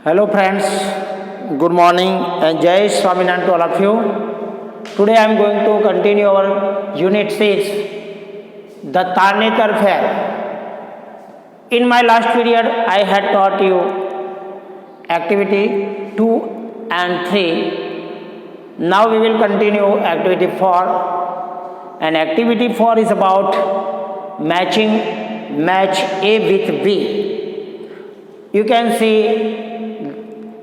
Hello friends, good morning and Jai Swaminarayan to all of you. Today I am going to continue our Unit 6, the Tarnetar Fair. In my last period I had taught you activity 2 and 3. Now we will continue activity 4, and activity 4 is about match A with B. You can see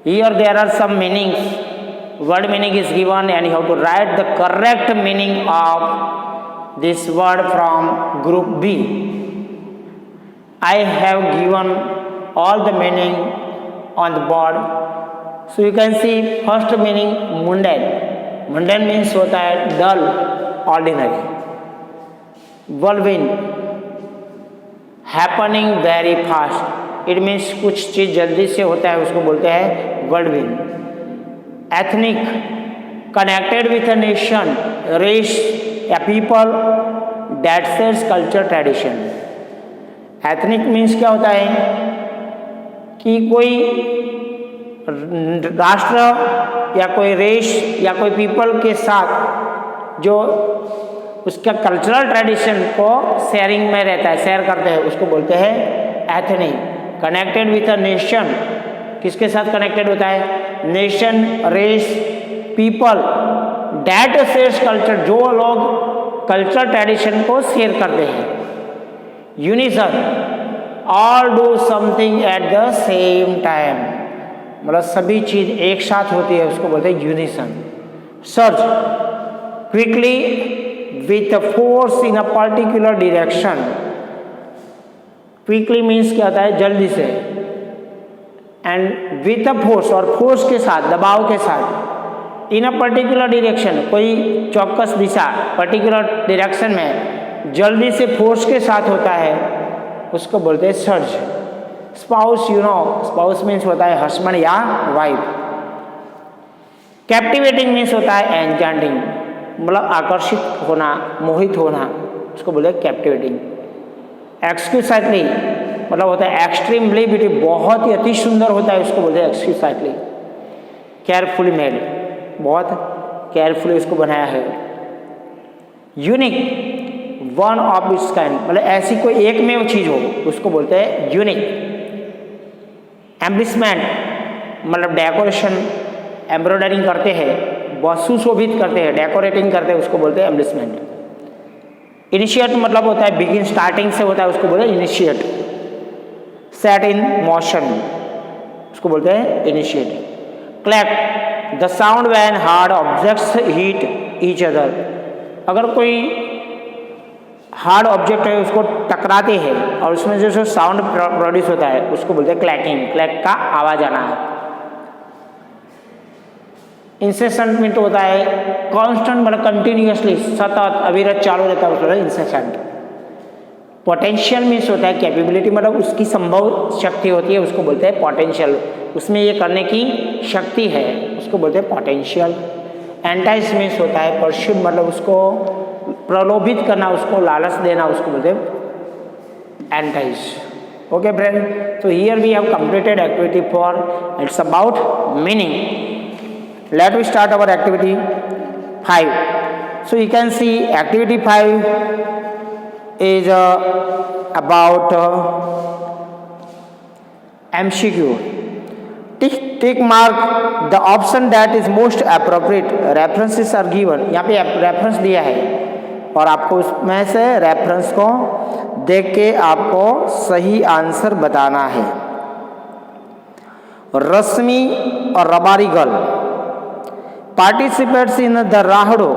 here there are some meanings, word meaning is given and you have to write the correct meaning of this word from group B. I have given all the meaning on the board. So you can see first meaning mundane. Mundane means होता है dull, ordinary. Whirlwind, happening very fast. It means कुछ चीज़ जल्दी से होता है उसको बोलते हैं वर्ल्डविन। Ethnic, connected with a nation, race या people that shares culture tradition. Ethnic means क्या होता है कि कोई राष्ट्र या कोई रेस या कोई पीपल के साथ जो उसका कल्चरल ट्रेडिशन को शेयरिंग में रहता है, शेयर करते हैं, उसको बोलते हैं ethnic. Connected with a nation, किसके साथ कनेक्टेड होता है? Nation, race, people that shares culture, जो लोग कल्चर ट्रेडिशन को शेयर करते हैं। Unison, all do something at the same time, मतलब सभी चीज एक साथ होती है, उसको बोलते हैं unison. Search, quickly with a force in a particular direction. Quickly means क्या होता है? जल्दी से, एंड विथ अ फोर्स, और फोर्स के साथ, दबाव के साथ। इन अ पर्टिकुलर डायरेक्शन, कोई चौकस दिशा, पर्टिकुलर डायरेक्शन में जल्दी से फोर्स के साथ होता है, उसको बोलते हैं surge. Spouse, you know, spouse means होता है हस्बैंड या वाइफ। कैप्टिवेटिंग मीन्स होता है एन्चेंटिंग, मतलब आकर्षित होना, मोहित होना, उसको बोलते हैं कैप्टिवेटिंग। एक्सक्यूसाइटली मतलब होता है एक्सट्रीमली ब्यूटी, बहुत ही अति सुंदर होता है, उसको बोलते हैं एक्सक्यूसाइटली। केयरफुली मेड, बहुत केयरफुली उसको बनाया है। Unique, one of its kind, मतलब ऐसी कोई एक में वो चीज हो, उसको बोलते हैं यूनिक। एम्ब्लिशमेंट मतलब डेकोरेशन, एम्ब्रॉयडरिंग करते हैं, बहुत सुशोभित करते हैं, डेकोरेटिंग करते हैं, उसको बोलते हैं एम्ब्लिशमेंट। इनिशिएट मतलब होता है बिगिन, स्टार्टिंग से होता है, उसको बोलते हैं इनिशिएट। सेट इन मोशन, उसको बोलते हैं initiate. Clack, the sound when hard objects hit each other, अगर कोई हार्ड ऑब्जेक्ट है उसको टकराते हैं और उसमें जो साउंड प्रोड्यूस होता है, उसको बोलते हैं क्लैकिंग, क्लैक का आवाज आना है। इंसेसेंट मीन होता है कांस्टेंट, मतलब कंटिन्यूअसली, सतत, अविरत चालू रहता है, उसको इंसेसेंट। पोटेंशियल मीन्स होता है कैपेबिलिटी, मतलब उसकी संभव शक्ति होती है, उसको बोलते हैं पोटेंशियल, उसमें ये करने की शक्ति है, उसको बोलते हैं पोटेंशियल। एंटाइज मीन्स होता है परस्यूट, मतलब उसको प्रलोभित करना, उसको लालच देना, उसको बोलते हैं एंटाइज। ओके फ्रेंड, तो here we have completed activity 4, it's about meaning. Let us start our activity 5. So you can see activity 5 is about MCQ. Tick mark the option that is most appropriate. References are given. यहाँ पे reference दिया है और आपको उसमें से reference को देख के आपको सही आंसर बताना है। रश्मि और Rabari girl participates in the Rahado.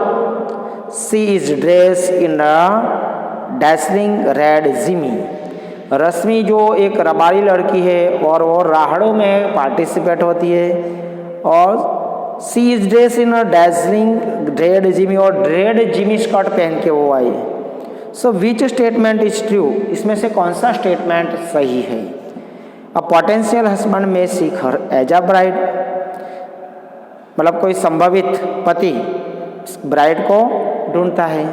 She is dressed in a dazzling red zimi. रश्मि जो एक रबारी लड़की है और वो राहड़ो में पार्टिसिपेट होती है, और she is dressed in a dazzling red zimi, और रेड जिमी स्कर्ट पहन के वो आई है। So which statement is true? इसमें से कौन सा स्टेटमेंट सही है? A potential husband may seek her as a bride, मतलब कोई संभावित पति ब्राइड को ढूंढता है।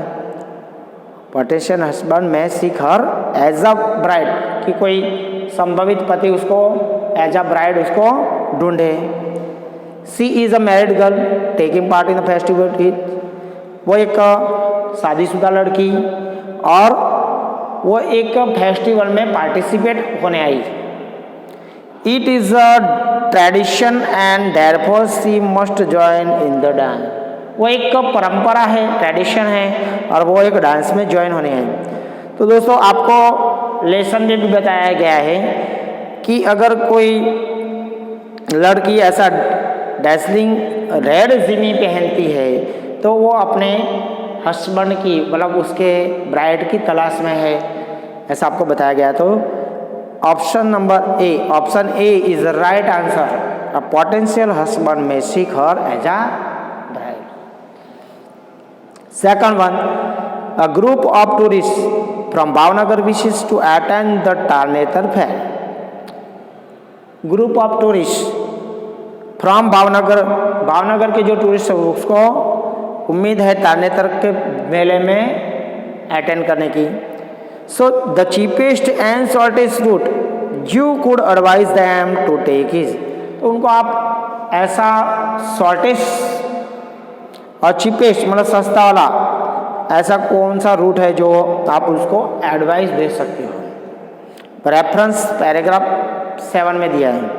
पोटेंशियल हस्बैंड में seek her as a bride, कि कोई संभावित पति उसको एज अ ब्राइड उसको ढूंढे। She is a married girl taking part in the festival. वो एक शादीशुदा लड़की और वो एक फेस्टिवल में पार्टिसिपेट होने आई। It is a tradition and therefore she must join in the dance. वो एक परंपरा है, ट्रेडिशन है और वो एक डांस में ज्वाइन होने आई। तो दोस्तों आपको लेसन में भी बताया गया है कि अगर कोई लड़की ऐसा डैसलिंग रेड जिमी पहनती है तो वो अपने हस्बैंड की मतलब उसके ब्राइड की तलाश में है, ऐसा आपको बताया गया। तो option number A is the right answer. A potential husband में seek her as a bride. Second one, a group of tourist from Bhavnagar wishes to attend the Tarnetar fair. Group of tourist from Bhavnagar के जो tourist है उसको उम्मीद है टारनेतर के मेले में अटेंड करने की। So the cheapest and shortest route you could advise them to take is. तो उनको आप ऐसा शॉर्टेस्ट और चीपेस्ट मतलब सस्ता वाला ऐसा कौन सा रूट है जो आप उसको एडवाइस दे सकते हो। रेफरेंस पैराग्राफ 7 में दिया है।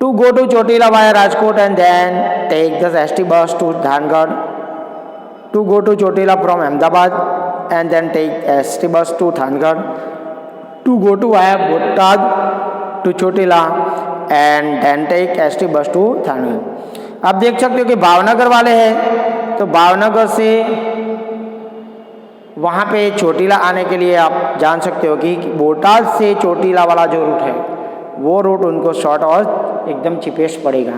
To go to Chotila via Rajkot and then take the ST bus to Dhangadh. To go to Chotila from Ahmedabad and then take ST bus to Dhangadh. To go to via Botad to Chotila and then take ST bus to Dhangadh. आप देख सकते हो कि भावनगर वाले हैं तो भावनगर से वहाँ पे चोटीला आने के लिए आप जान सकते हो कि बोटाद से चोटीला वाला जो रूट है वो रूट उनको शॉर्ट और एकदम चिपेस्ट पड़ेगा।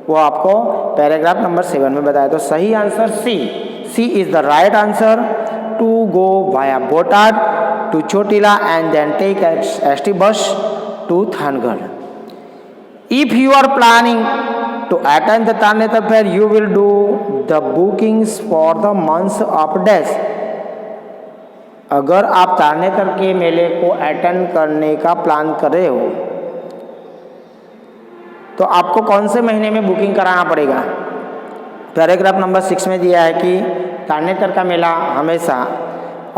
वो आपको पैराग्राफ नंबर 7 में बताया। तो सही answer C is the right answer. To go via Botad to Chotila and then take ST bus to Thangadh. If you are planning to attend the Tarnetar fair, you will do the bookings for the month of dash। अगर आप तारनेतर के मेले को attend करने का plan कर रहे हो तो आपको कौन से महीने में बुकिंग कराना पड़ेगा। पैराग्राफ नंबर 6 में दिया है कि तारनेतर का मेला हमेशा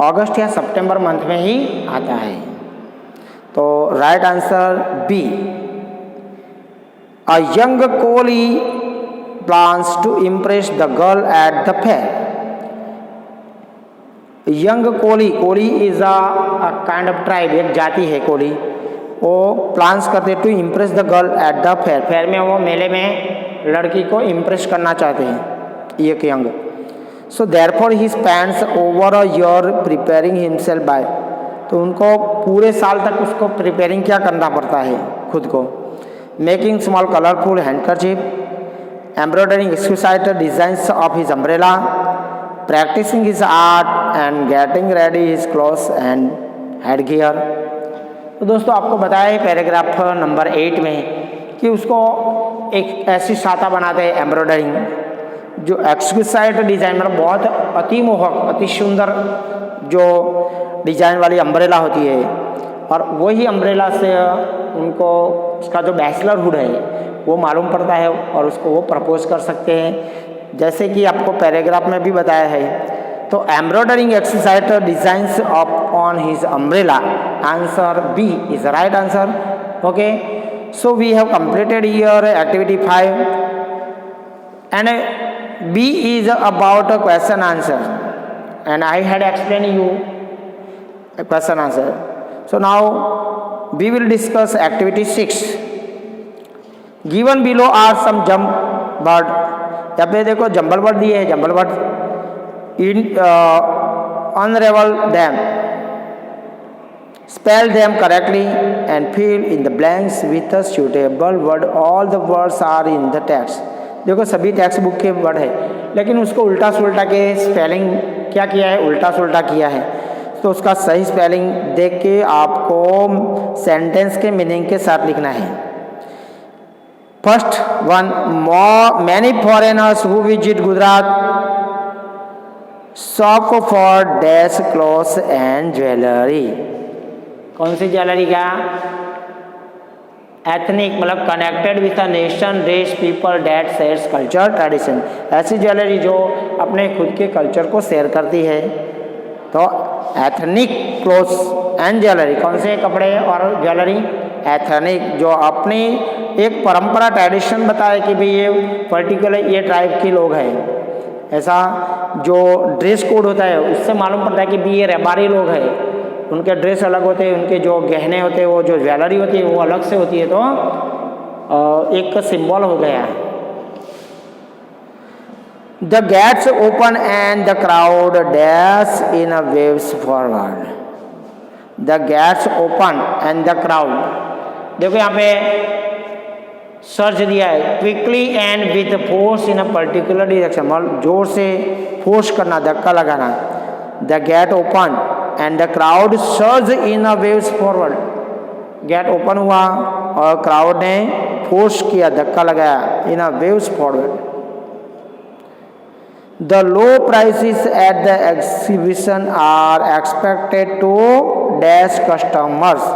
अगस्त या सितंबर मंथ में ही आता है। तो right answer B. A young Koli plans to impress the girl at the fair। Young Koli is a kind of tribe, एक जाति है कोली। वो प्लान्स करते to impress the girl at the fair में वो मेले में लड़की को इम्प्रेस करना चाहते हैं एक young. So therefore he spends over a year preparing himself by. तो उनको पूरे साल तक उसको प्रिपेयरिंग क्या करना पड़ता है खुद को। Making small colourful handkerchief, embroidering exquisite designs of his umbrella, practising his art and getting ready his clothes and head gear. तो दोस्तों आपको बताया है पैराग्राफ नंबर 8 में कि उसको एक ऐसी छाता बनाते हैं एम्ब्रॉयडरिंग जो एक्सक्यूसाइट डिजाइन मतलब बहुत अति मोहक अति सुंदर जो डिजाइन वाली अम्ब्रेला होती है और वही अम्ब्रेला से उनको उसका जो बैचलरहुड है वो मालूम पड़ता है और उसको वो प्रपोज कर सकते हैं। जैसे कि आपको पैराग्राफ में भी बताया है। तो embroidering exercise designs on his umbrella, answer B is right answer. Okay, so we have completed your activity 5 and B is about a question answer and I had explain you question answer. So now we will discuss activity 6. Given below are some jump bird। यहाँ पे देखो jumble bird दिए है। Jumble bird unravel them, spell them correctly and fill in the blanks with a suitable word। All the words are in the text। देखो सभी text book के word है लेकिन उसको उल्टा सुल्टा के स्पेलिंग क्या किया है, उल्टा सुल्टा किया है। तो उसका सही स्पेलिंग देख के आपको सेंटेंस के मीनिंग के साथ लिखना है। First one, many foreigners who visit Gujarat shop for dash clothes and jewellery. कौन सी ज्वेलरी का? एथनिक मतलब connected with a nation, race, people, that shares culture, tradition. ऐसी ज्वेलरी जो अपने खुद के कल्चर को शेयर करती है। तो एथनिक क्लोथ्स एंड ज्वेलरी, कौन से कपड़े और ज्वेलरी? एथनिक, जो अपनी एक परंपरा ट्रेडिशन बताए कि भाई ये पर्टिकुलर ये ट्राइब के लोग हैं। ऐसा जो ड्रेस कोड होता है उससे मालूम पड़ता है कि भी ये रबारी लोग हैं, उनके ड्रेस अलग होते हैं, उनके जो गहने होते हैं, वो जो ज्वेलरी होती है वो अलग से होती है। तो एक सिंबल हो गया। The gates open and the crowd dash in a waves forward. The gates open and the crowd, देखो यहाँ पे सर्च दिया है, quickly and with force in a particular direction, मतलब जोर से फोर्स करना, धक्का लगाना। The gate open and the crowd surge in a waves forward, gate open हुआ और क्राउड ने फोर्स किया, धक्का लगाया, in a waves forward. The low prices eight the exhibition are expected to dash customers.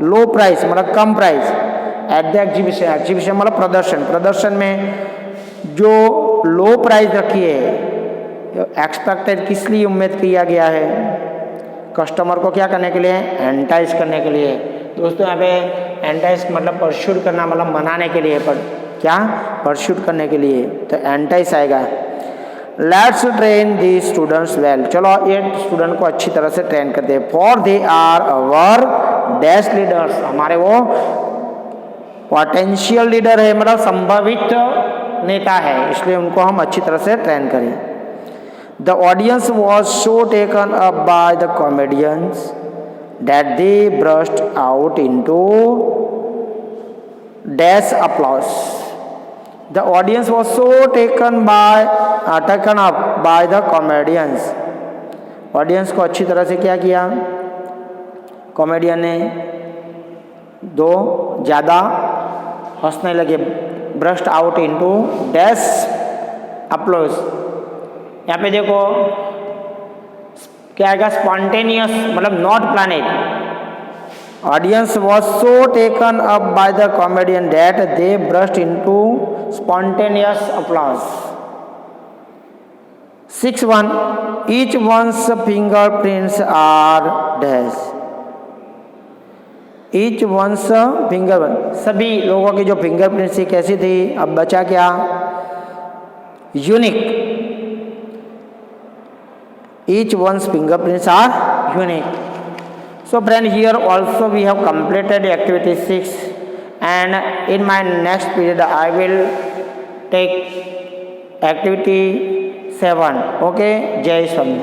Low price मतलब कम price, at the exhibition, exhibition मतलब प्रदर्शन, प्रदर्शन में जो लो प्राइस रखी है, एक्सपेक्टेड किस लिए उम्मीद किया गया है? कस्टमर को क्या करने के लिए? एंटाइज करने के लिए। दोस्तों यहाँ पे एंटाइज मतलब परस्यूट करना, मतलब मनाने के लिए, पर क्या? परस्यूट करने के लिए, तो एंटाइज आएगा। Let's train the students well, चलो ये स्टूडेंट को अच्छी तरह से ट्रेन करते हैं। For they are our dash leaders, हमारे वो पोटेंशियल लीडर है, मतलब संभावित नेता है, इसलिए उनको हम अच्छी तरह से ट्रेन करें। The audience was so taken up by the comedians that they burst out into dash applause. The audience was so taken up by the comedians, audience को अच्छी तरह से क्या किया? कॉमेडियन ने दो ज़्यादा हंसने लगे। Burst out into dash applause, यहाँ पे देखो क्या आएगा? स्पॉन्टेनियस मतलब not planning. Audience was so taken up by the comedian that they burst into spontaneous applause. 6.1 each one's fingerprints are dash. Each one's finger, सभी लोगों की जो फिंगरप्रिंट्स कैसी थी? अब बचा क्या? Unique. Each one's fingerprints are unique. So friend, here also we have completed activity 6, and in my next period I will take activity 7. Okay, Jai Swami.